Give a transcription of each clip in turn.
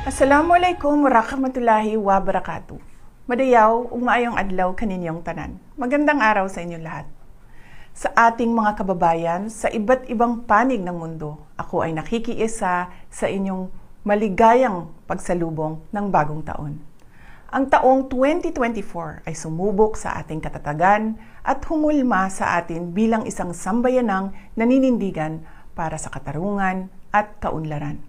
Assalamualaikum warahmatullahi wabarakatuh. Madayaw ug maayong adlaw kaninyong tanan. Magandang araw sa inyong lahat. Sa ating mga kababayan sa iba't ibang panig ng mundo, ako ay nakikiisa sa inyong maligayang pagsalubong ng bagong taon. Ang taong 2024 ay sumubok sa ating katatagan at humulma sa atin bilang isang sambayanang naninindigan para sa katarungan at kaunlaran.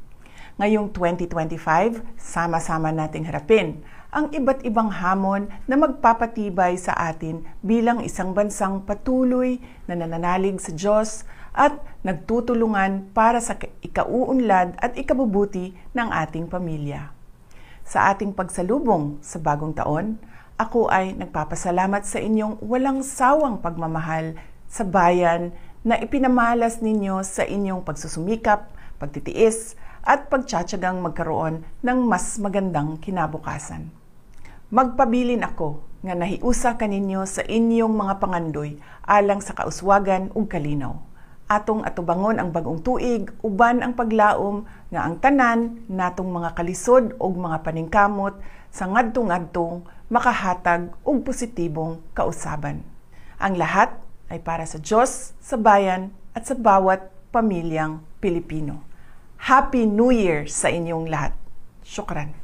Ngayong 2025, sama-sama nating harapin ang iba't ibang hamon na magpapatibay sa atin bilang isang bansang patuloy na nananalig sa Diyos at nagtutulungan para sa ikauunlad at ikabubuti ng ating pamilya. Sa ating pagsalubong sa bagong taon, ako ay nagpapasalamat sa inyong walang sawang pagmamahal sa bayan na ipinamalas ninyo sa inyong pagsusumikap, pagtitiis, at pagtsatsagang magkaroon ng mas magandang kinabukasan. Magpabilin ako nga nahiusa kaninyo sa inyong mga pangandoy alang sa kauswagan ug kalinaw. Atong atubangon ang bagong tuig uban ang paglaom nga ang tanan natong mga kalisod ug mga paningkamot sa ngadtong-ngadtong makahatag og positibong kausaban. Ang lahat ay para sa Diyos, sa bayan at sa bawat pamilyang Pilipino. Happy New Year sa inyong lahat. Syukran.